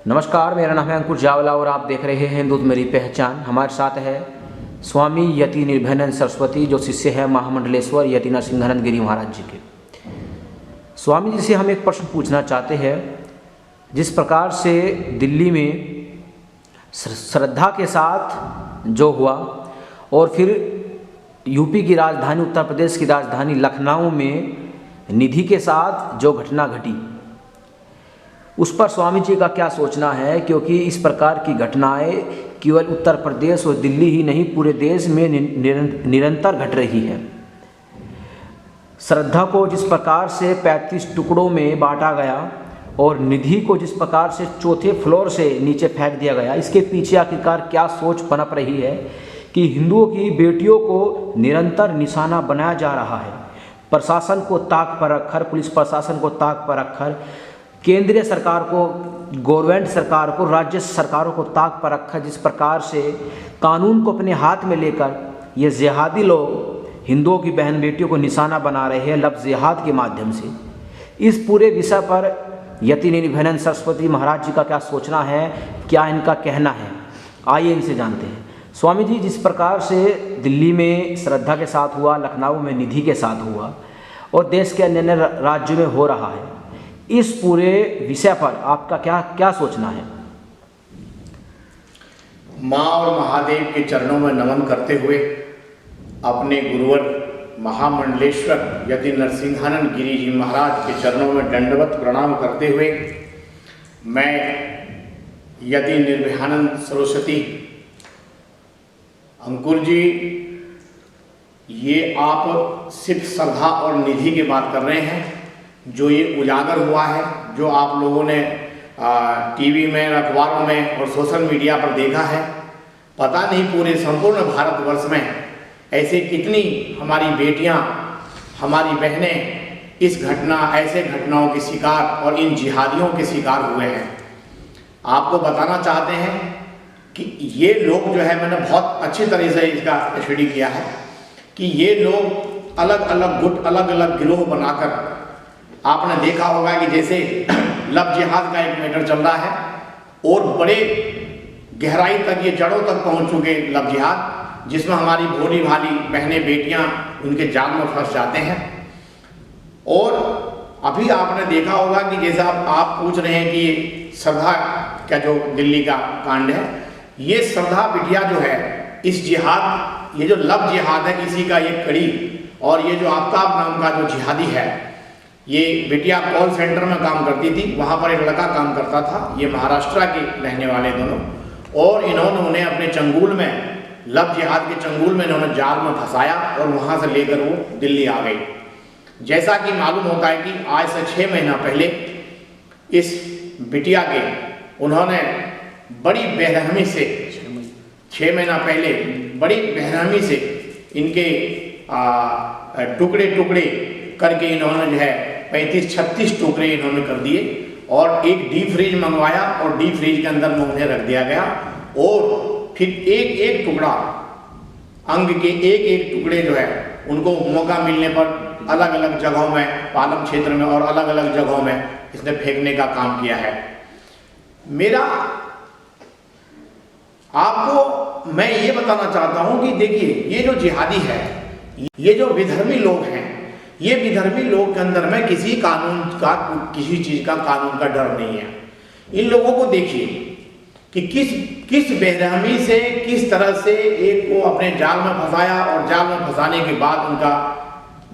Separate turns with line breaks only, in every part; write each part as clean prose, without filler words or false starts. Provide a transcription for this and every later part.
नमस्कार, मेरा नाम है अंकुर जावला और आप देख रहे हैं दूध मेरी पहचान। हमारे साथ है स्वामी यति निर्भयानंद सरस्वती, जो शिष्य है महामंडलेश्वर यति नरसिंहानंद गिरी महाराज जी के। स्वामी जी से हम एक प्रश्न पूछना चाहते हैं। जिस प्रकार से दिल्ली में श्रद्धा के साथ जो हुआ और फिर यूपी की राजधानी उत्तर प्रदेश की राजधानी लखनऊ में निधि के साथ जो घटना घटी, उस पर स्वामी जी का क्या सोचना है? क्योंकि इस प्रकार की घटनाएं केवल उत्तर प्रदेश और दिल्ली ही नहीं, पूरे देश में निरंतर घट रही है। श्रद्धा को जिस प्रकार से 35 टुकड़ों में बांटा गया और निधि को जिस प्रकार से चौथे फ्लोर से नीचे फेंक दिया गया, इसके पीछे आखिरकार क्या सोच पनप रही है कि हिंदुओं की बेटियों को निरंतर निशाना बनाया जा रहा है। प्रशासन को ताक पर रखकर, पुलिस प्रशासन को ताक पर रखकर, केंद्रीय सरकार को, गवर्नमेंट सरकार को, राज्य सरकारों को ताक पर रखा। जिस प्रकार से कानून को अपने हाथ में लेकर ये जिहादी लोग हिंदुओं की बहन बेटियों को निशाना बना रहे हैं लफ्ज़ जिहाद के माध्यम से, इस पूरे विषय पर यति निर्भयानंद सरस्वती महाराज जी का क्या सोचना है, क्या इनका कहना है, आइए इनसे जानते हैं। स्वामी जी, जिस प्रकार से दिल्ली में श्रद्धा के साथ हुआ, लखनऊ में निधि के साथ हुआ और देश के अन्य राज्यों में हो रहा है, इस पूरे विषय पर आपका क्या सोचना है?
माँ और महादेव के चरणों में नमन करते हुए, अपने गुरुवर महामंडलेश्वर यति नरसिंहानंद गिरी जी महाराज के चरणों में दंडवत प्रणाम करते हुए, मैं यति निर्भयानंद सरस्वती अंकुर जी, ये आप सिर्फ श्रद्धा और निधि की बात कर रहे हैं। जो ये उजागर हुआ है, जो आप लोगों ने टीवी में, अखबारों में और सोशल मीडिया पर देखा है, पता नहीं पूरे संपूर्ण भारतवर्ष में ऐसे कितनी हमारी बेटियां, हमारी बहनें ऐसे घटनाओं के शिकार और इन जिहादियों के शिकार हुए हैं। आपको बताना चाहते हैं कि ये लोग जो है, मैंने बहुत अच्छी तरह से इसका स्टडी किया है कि ये लोग अलग अलग गुट, अलग अलग गिरोह बनाकर, आपने देखा होगा कि जैसे लव जिहाद का एक मैटर चल रहा है और बड़े गहराई तक, ये जड़ों तक पहुंच चुके लव जिहाद, जिसमें हमारी भोली भाली बहनें बेटियां उनके जाल में फंस जाते हैं। और अभी आपने देखा होगा कि जैसा आप पूछ रहे हैं कि श्रद्धा का जो दिल्ली का कांड है, ये श्रद्धा बिटिया जो है, इस जिहाद, ये जो लव जिहाद है, इसी का एक कड़ी। और ये जो आफ्ताब नाम का जो जिहादी है, ये बिटिया कॉल सेंटर में काम करती थी, वहाँ पर एक लड़का काम करता था, ये महाराष्ट्र के रहने वाले दोनों, और इन्होंने उन्हें अपने चंगुल में, लव जिहाद के चंगुल में इन्होंने जाल में फंसाया और वहाँ से लेकर वो दिल्ली आ गई। जैसा कि मालूम होता है कि आज से 6 महीना पहले इस बिटिया के उन्होंने बड़ी बेरहमी से, 6 महीना पहले बड़ी बेरहमी से इनके टुकड़े टुकड़े करके इन्होंने जो है 35-36 टुकड़े इन्होंने कर दिए और एक डीप फ्रीज मंगवाया और डीप फ्रीज के अंदर में उन्हें रख दिया गया। और फिर एक एक टुकड़ा, अंग के एक एक टुकड़े जो है, उनको मौका मिलने पर अलग अलग जगहों में, पालम क्षेत्र में और अलग अलग जगहों में इसने फेंकने का काम किया है। मेरा आपको मैं ये बताना चाहता हूं कि देखिए, ये जो जिहादी है, ये जो विधर्मी लोग हैं, ये विधर्मी लोग के अंदर में किसी कानून का, किसी चीज का कानून का डर नहीं है। इन लोगों को देखिए कि किस बेरहमी से, किस तरह से एक को अपने जाल में फंसाया और जाल में फंसाने के बाद उनका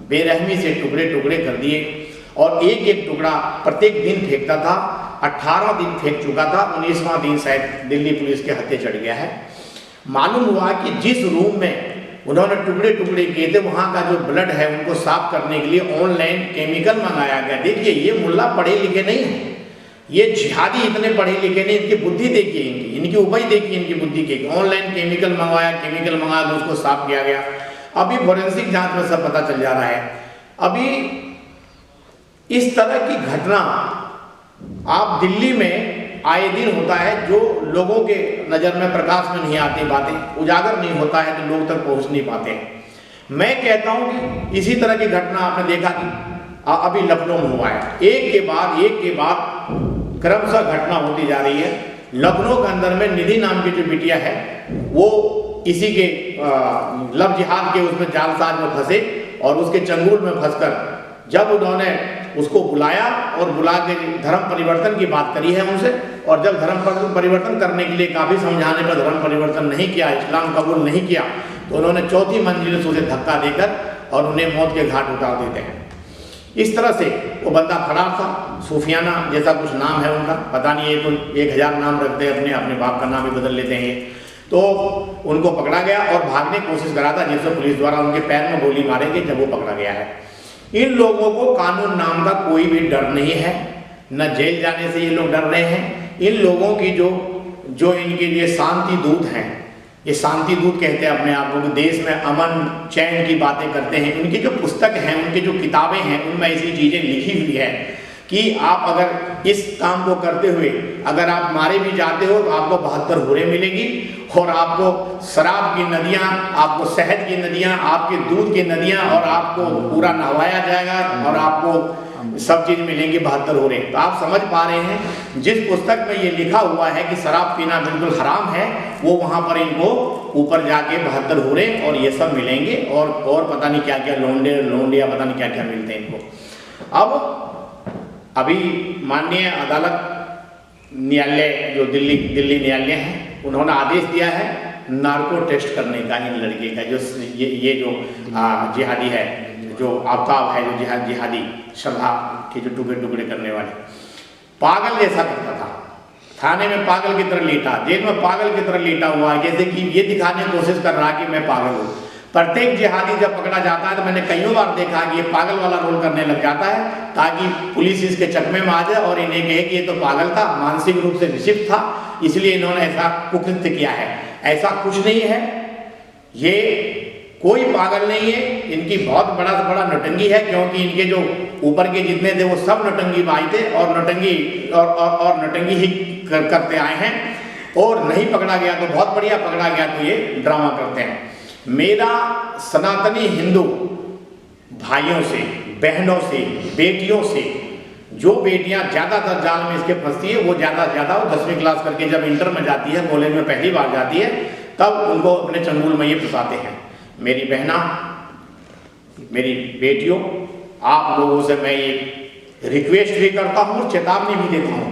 बेरहमी से टुकड़े टुकड़े कर दिए और एक एक टुकड़ा प्रत्येक दिन फेंकता था। 18 दिन फेंक चुका था, 19वां दिन शायद दिल्ली पुलिस के हत्थे चढ़ गया है। मालूम हुआ कि जिस रूम में उन्होंने टुकड़े टुकड़े किए थे, वहाँ का जो ब्लड है उनको साफ करने के लिए ऑनलाइन केमिकल मंगाया गया। देखिए, ये मुल्ला पढ़े लिखे नहीं है, ये जिहादी इतने पढ़े लिखे नहीं, इनकी बुद्धि देखिए, इनकी उपज देखिए, इनकी बुद्धि की। ऑनलाइन केमिकल मंगाया तो उसको साफ किया गया। अभी फोरेंसिक जांच में सब पता चल जा रहा है। अभी इस तरह की घटना आप दिल्ली में आए दिन होता है, जो लोगों के नज़र में, प्रकाश में नहीं आती बातें, उजागर नहीं होता है तो लोग तक पहुंच नहीं पाते हैं। मैं कहता हूं कि इसी तरह की घटना आपने देखा कि अभी लखनऊ में हुआ है, एक के बाद क्रमशः घटना होती जा रही है। लखनऊ के अंदर में निधि नाम की जो बिटिया है वो इसी के लव जिहाद के उसमें जालसाज में फंसे और उसके चंगुल में फंसकर जब उन्होंने उसको बुलाया और बुला के धर्म परिवर्तन की बात करी है उनसे, और जब धर्म परिवर्तन करने के लिए काफ़ी समझाने पर धर्म परिवर्तन नहीं किया, इस्लाम कबूल नहीं किया, तो उन्होंने चौथी मंजिल से उसे धक्का देकर और उन्हें मौत के घाट उतार देते हैं। इस तरह से वो बंदा फरार था, सूफियाना जैसा कुछ नाम है उनका, पता नहीं ये तो 1000 नाम रखते हैं, अपने बाप का नाम भी बदल लेते हैं ये। तो उनको पकड़ा गया और भागने की कोशिश करा था, जिससे पुलिस द्वारा उनके पैर में गोली मारेंगे जब वो पकड़ा गया है। इन लोगों को कानून नाम का कोई भी डर नहीं है, न जेल जाने से ये लोग डर रहे हैं। इन लोगों की जो इनके लिए शांति दूत हैं, ये शांति दूत कहते हैं अपने आप को, देश में अमन चैन की बातें करते हैं। उनकी जो पुस्तक हैं, उनकी जो किताबें हैं, उनमें ऐसी चीज़ें लिखी हुई है कि आप अगर इस काम को करते हुए अगर आप मारे भी जाते हो तो आपको 72 हुरें मिलेगी और आपको शराब की नदियाँ, आपको शहद की नदियाँ, आपके दूध की नदियाँ और आपको पूरा नहवाया जाएगा और आपको सब चीज़ मिलेंगी 72 हुरें। तो आप समझ पा रहे हैं जिस पुस्तक में ये लिखा हुआ है कि शराब पीना बिल्कुल हराम है, वो वहाँ पर इनको ऊपर जाके 72 हुरें और ये सब मिलेंगे और पता नहीं क्या क्या लोंडिया पता नहीं क्या क्या मिलते हैं इनको। अब अभी माननीय अदालत न्यायालय जो दिल्ली न्यायालय है, उन्होंने आदेश दिया है नार्को टेस्ट करने का इन लड़के का, जो ये जो जिहादी है, जो आफ्ताब है, जो जिहादी सभा के जो टुकड़े करने वाले, पागल जैसा करता था, थाने में पागल की तरह लेटा, जेल में पागल की तरह लेटा हुआ है, जैसे कि ये दिखाने की कोशिश कर रहा कि मैं पागल हूँ। प्रत्येक जिहादी जब पकड़ा जाता है तो मैंने कईयों बार देखा कि ये पागल वाला रोल करने लग जाता है ताकि पुलिस इसके चकमे में आ जाए और इन्हें कहे कि ये तो पागल था, मानसिक रूप से विक्षिप्त था, इसलिए इन्होंने ऐसा कुकृत्य किया है। ऐसा कुछ नहीं है, ये कोई पागल नहीं है, इनकी बहुत बड़ा से बड़ा नौटंकी है, क्योंकि इनके जो ऊपर के जितने थे वो सब नौटंकी भाई थे और नौटंकी ही करते आए हैं। और नहीं पकड़ा गया तो बहुत बढ़िया, पकड़ा गया तो ये ड्रामा करते हैं। मेरा सनातनी हिंदू भाइयों से, बहनों से, बेटियों से, जो बेटियां ज़्यादातर जाल में इसके फंसती है, वो ज़्यादा से ज़्यादा वो 10वीं क्लास करके जब इंटर में जाती है, कॉलेज में पहली बार जाती है, तब उनको अपने चंगुल में ये फंसाते हैं। मेरी बहना, मेरी बेटियों, आप लोगों से मैं ये रिक्वेस्ट भी करता हूँ और चेतावनी भी देता हूँ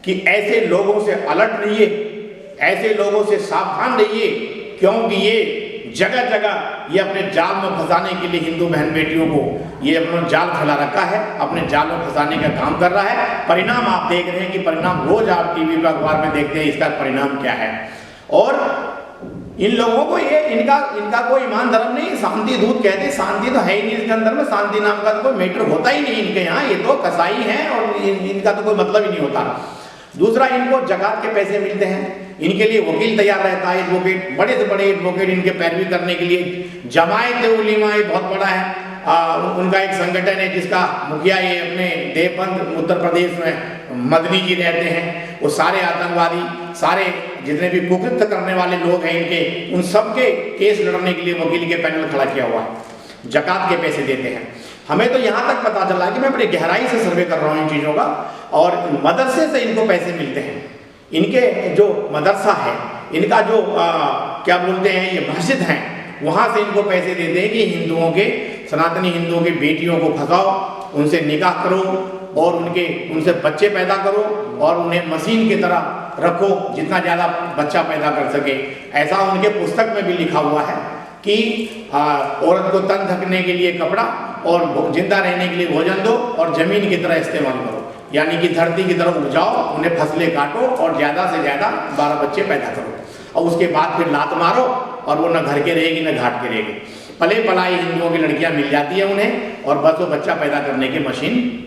कि ऐसे लोगों से अलर्ट रहिए, ऐसे लोगों से सावधान रहिए, क्योंकि ये जगह जगह ये अपने जाल में फंसाने के लिए हिंदू बहन बेटियों को ये अपना जाल फैला रखा है, अपने जाल में फंसाने का काम कर रहा है। परिणाम आप देख रहे हैं कि परिणाम रोज आप टीवी पर अखबार में देखते हैं, इसका परिणाम क्या है। और इन लोगों को ये इनका कोई ईमान धर्म नहीं, शांति दूत कहते हैं, शांति तो है ही नहीं इसके अंदर में, शांति नाम का तो कोई मैटर होता ही नहीं इनके यहाँ, ये तो कसाई हैं और इनका तो कोई मतलब ही नहीं होता। दूसरा, इनको जकात के पैसे मिलते हैं, इनके लिए वकील तैयार रहता है, एडवोकेट, बड़े से बड़े एडवोकेट इनके पैरवी करने के लिए। जमायत उलीमा ये बहुत बड़ा है, उनका एक संगठन है जिसका मुखिया ये अपने देवबंद उत्तर प्रदेश में मदनी जी रहते हैं। वो सारे आतंकवादी, सारे जितने भी कुकृत्य करने वाले लोग हैं इनके, उन सब के केस लड़ने के लिए वकील के पैनल खड़ा किया हुआ है, जकात के पैसे देते हैं। हमें तो यहाँ तक पता चला कि मैं बड़ी गहराई से सर्वे कर रहा हूँ इन चीज़ों का, और मदरसे से इनको पैसे मिलते हैं। इनके जो मदरसा है, इनका जो क्या बोलते हैं ये मस्जिद हैं, वहाँ से इनको पैसे देते हैं कि हिंदुओं के, सनातनी हिंदुओं की बेटियों को फंसाओ, उनसे निकाह करो और उनसे बच्चे पैदा करो और उन्हें मशीन की तरह रखो, जितना ज़्यादा बच्चा पैदा कर सके। ऐसा उनके पुस्तक में भी लिखा हुआ है कि औरत को तन ढकने के लिए कपड़ा और जिंदा रहने के लिए भोजन दो और ज़मीन की तरह इस्तेमाल करो, यानी कि धरती की तरफ उपजाओ, उन्हें फसलें काटो और ज़्यादा से ज़्यादा 12 बच्चे पैदा करो, और उसके बाद फिर लात मारो और वो न घर के रहेगी न घाट के रहेगी। पले पलाई हिंदुओं की लड़कियां मिल जाती है उन्हें, और बस वो बच्चा पैदा करने की मशीन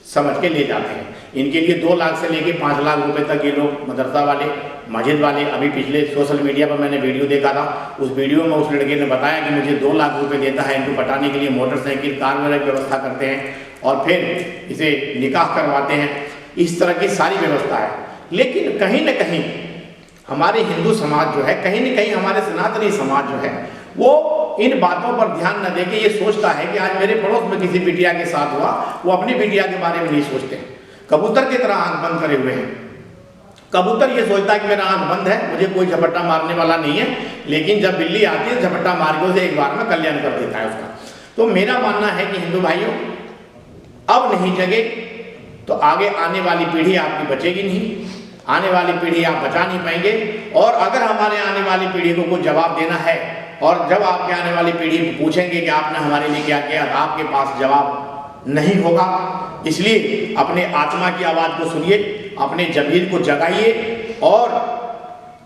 समझ के ले जाते हैं। इनके लिए 2 लाख से लेके 5 लाख रुपए तक ये लोग मदरसा वाले, मस्जिद वाले, अभी पिछले सोशल मीडिया पर मैंने वीडियो देखा था, उस वीडियो में उस लड़के ने बताया कि मुझे 2 लाख रुपए देता है, इनको पटाने के लिए मोटरसाइकिल, कार वगैरह की व्यवस्था करते हैं और फिर इसे निकाह करवाते हैं। इस तरह की सारी व्यवस्था है। लेकिन कहीं न कहीं हमारे हिंदू समाज जो है, कहीं न कहीं हमारे सनातनी समाज जो है, वो इन बातों पर ध्यान न देके ये सोचता है कि आज मेरे पड़ोस में किसी बिटिया के साथ हुआ, वो अपनी बिटिया के बारे में नहीं सोचते। कबूतर की तरह आंख बंद करे हुए हैं। कबूतर ये सोचता है कि मेरा आंख बंद है, मुझे कोई झपट्टा मारने वाला नहीं है, लेकिन जब बिल्ली आती है झपट्टा मार के उसे एक बार में कल्याण कर देता है उसका। तो मेरा मानना है कि हिंदू भाइयों, अब नहीं जगे तो आगे आने वाली पीढ़ी आपकी बचेगी नहीं, आने वाली पीढ़ी आप बचा नहीं पाएंगे। और अगर हमारे आने वाली पीढ़ी को कुछ जवाब देना है, और जब आपके आने वाली पीढ़ी पूछेंगे कि आपने हमारे लिए क्या किया, तो आपके पास जवाब नहीं होगा। इसलिए अपने आत्मा की आवाज़ को सुनिए, अपने ज़मीर को जगाइए और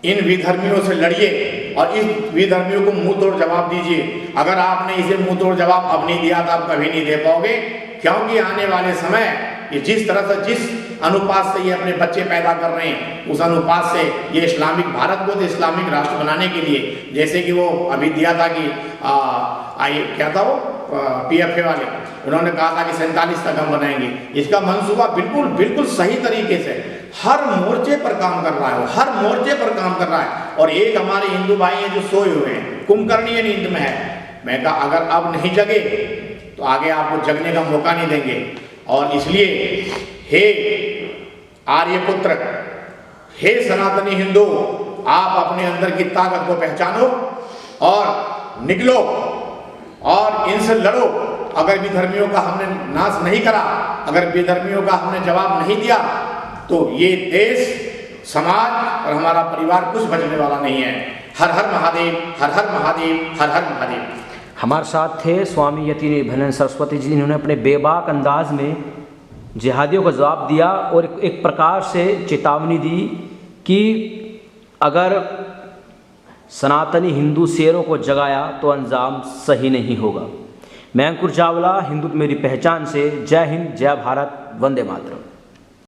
इन विधर्मियों से लड़िए और इस विधर्मियों को मुंह तोड़ जवाब दीजिए। अगर आपने इसे मुंह तोड़ जवाब अब नहीं दिया तो आप कभी नहीं दे पाओगे, क्योंकि आने वाले समय ये जिस तरह से, जिस अनुपात से ये अपने बच्चे पैदा कर रहे हैं, उस अनुपात से ये इस्लामिक भारत को तो इस्लामिक राष्ट्र बनाने के लिए, जैसे कि वो अभी दिया था कि क्या था वो PFA वाले, उन्होंने कहा था कि 47 तक हम बनाएंगे। इसका मंसूबा बिल्कुल बिल्कुल सही तरीके से हर मोर्चे पर काम कर रहा है, हर मोर्चे पर काम कर रहा है। और एक हमारे हिंदू भाई हैं जो सोए हुए हैं, कुंभकर्णीय नींद में है। मैं कहा अगर अब नहीं जगे तो आगे आपको जगने का मौका नहीं देंगे। और इसलिए हे आर्यपुत्र, हे सनातनी हिंदू, आप अपने अंदर की ताकत को पहचानो और निकलो और इनसे लड़ो। अगर विधर्मियों का हमने नाश नहीं करा, अगर विधर्मियों का हमने जवाब नहीं दिया, तो ये देश, समाज और हमारा परिवार कुछ बचने वाला नहीं है। हर हर महादेव, हर हर महादेव, हर हर महादेव।
हमारे साथ थे स्वामी यतिनिधि सरस्वती जी, जिन्होंने अपने बेबाक अंदाज में जिहादियों का जवाब दिया और एक प्रकार से चेतावनी दी कि अगर सनातनी हिंदू शेरों को जगाया तो अंजाम सही नहीं होगा। मैं अंकुर चावला, हिंदुत्व मेरी पहचान से। जय हिंद, जय भारत, वंदे मातरम।